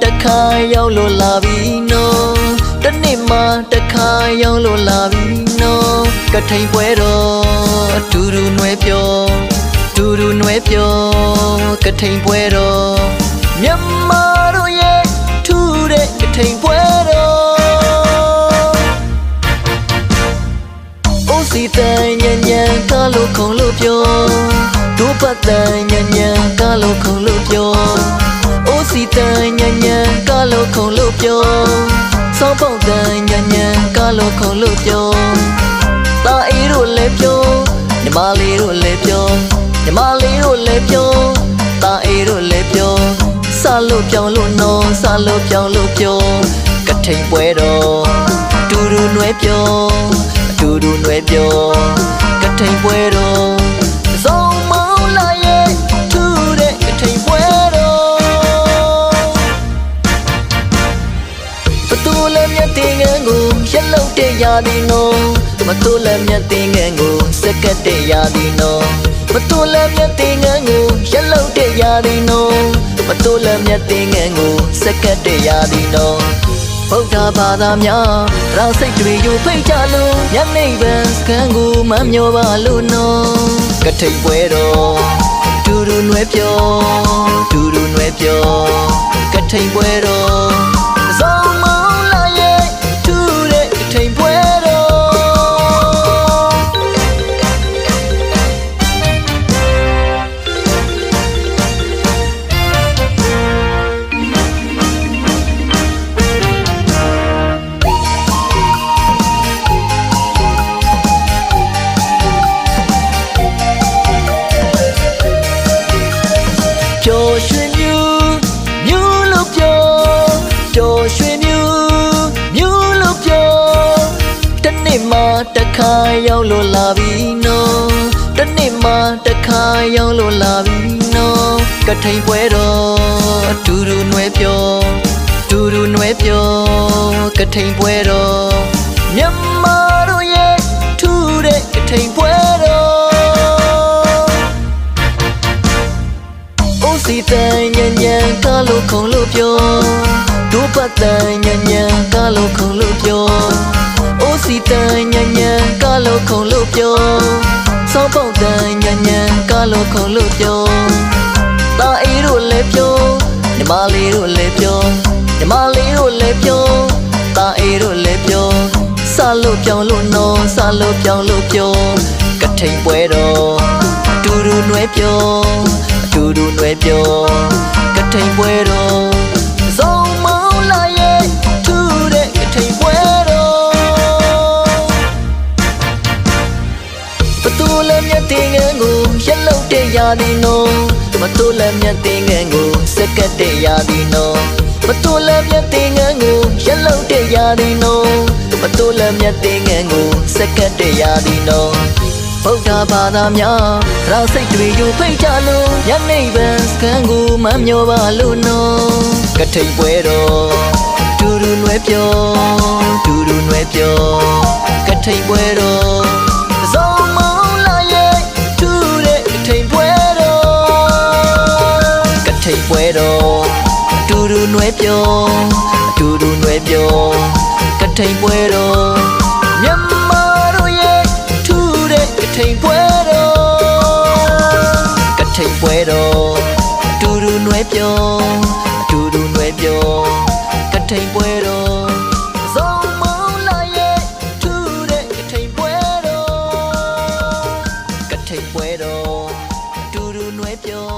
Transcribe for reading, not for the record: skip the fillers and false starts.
တခါရောက်လို့လာပြီနော်တနေ့မှတခါရောက်လို့လာပြီနော်ကထိန်ပွဲတော်အတူတူနွယ်ပြောတူတူနွယ်ပြောကထိန်ပွဲတော်မြန်မာတို့ရဲ့ထူးတဲ့ကထိန်ပွဲတော်အိုးစီတန်ညံ့ညံ့ကားလို့ခုံလို့ပြောဒုပတ်တန်ညံ့ညံ့ကားလို့ခုံလို့ပြောအိုးစီတန်ညံ့ညံ့ကားလို့ခုံလို့ပြောစောင်းပေါက်တန်ညံ့ညံ့ကားလို့ခုံလို့ပြောတာအေးတို့လည်းပြောညီမလေးတို့လည်းပြောညီမလေးတို့လည်းပြောတာအေးတို့လည်းပြောစလို့ပြောင်းလို့နော်စလို့ပြောင်းလို့ပြောကထိန်ပွဲတော်တူတူနွယ်ပြောအတူတူနွယ်ပြောကထိန်ပွဲတော်စုံမောင်းလာရဲ့ထူးတဲ့ကထိန်ပွဲတော်ဘသူလည်းမြတ်တင်ငန်းကိုရက်လုံးတဲ့ရာဒီနော်မတူလည်းမြတ်တင်ငန်းကိုစက်ကတ်တဲ့ရာဒီနော်မတူလည်းမြတ်တင်ငန်းကိုရက်လုံးတဲ့ရာဒီနော်မတူလည်းမြတ်တင်ငန်းကိုစက်ကတ်တဲ့ရာဒီနော်ဗုဒ္ဓဘာသာများရာစိတ်တွေယူဖိတ်ကြလို့ညနေပန်းစခန်းကိုမမျောပါလို့နော်ကထိန်ပွဲတော်တူတူနွယ်ပြောတူတူနွယ်ပြောကထိန်ပွဲတော်စုံမောင်းလာရဲ့ထူးတဲ့ကထိန်ပွဲတော်ပျော်ရွှင်မြူမြူလို့ပြောပျော်ရွှင်မြူမြူလို့ပြောတနေ့မှတခါရောက်လို့လာပြီနော်တနေ့မှတခါရောက်လို့လာပြီနော်ကထိန်ပွဲတော်အတူတူနွယ်ပြောတူတူနွယ်ပြောကထိန်ပွဲတော်မြန်မာတို့ရဲ့ထူးတဲ့ကထိန်ပွဲတော်စီတန်ညံ့ညံ့ကားလို့ခုံလို့ပြောဒုပတ်တန်ညံ့ညံ့ကားလို့ခုံလို့ပြောအိုးစီတန်ညံ့ညံ့ကားလို့ခုံလို့ပြောစောင်းပေါက်တန်ညံ့ညံ့ကားလို့ခုံလို့ပြောတာအေးတို့လည်းပြောညီမလေးတို့လည်းပြောညီမလေးတို့လည်းပြောတာအေးတို့လည်းပြောစလို့ပြောင်းလို့နော်စလို့ပြောင်းလို့ပြောကထိန်ပွဲတော်တူတူနွယ်ပြောတူတူနွယ်ပြောကထိန်ပွဲတော်စုံမောင်းလာရဲ့ထူးတဲ့ကထိန်ပွဲတော်ဘသူလည်းမြတ်တင်ငန်းကိုရက်လုံးတဲ့ရာဒီနော်မတူလည်းမြတ်တင်ငန်းကိုစက်ကတ်တဲ့ရာဒီနော်မတူလည်းမြတ်တင်ငန်းကိုရက်လုံးတဲ့ရာဒီနော်မတူလည်းမြတ်တင်ငန်းကိုစက်ကတ်တဲ့ရာဒီနော်ဗုဒ္ဓဘာသာများရာစိတ်တွေယူဖိတ်ကြလို့ညနေပန်းစခန်းကိုမမျောပါလို့နော်ကထိန်ပွဲတော်တူတူနွယ်ပြောတူတူနွယ်ပြောကထိန်ပွဲတော်စုံမောင်းလာရဲ့ထူးတဲ့ကထိန်ပွဲတော်ကထိန်ပွဲတော်တူတူနွယ်ပြောတူတူနွယ်ပြောကထိန်ပွဲတော်မြန်မာတို့ရဲ့ထူးတဲ့ကထိန်ပွဲတော်ကထိန်ပွဲတော်တူတူနွယ်ပြောတူတူနွယ်ပြောကထိန်ပွဲတော်စုံမောင်းလာရဲ့ထူးတဲ့ကထိန်ပွဲတော်ကထိန်ပွဲတော်တူတူနွယ်ပြော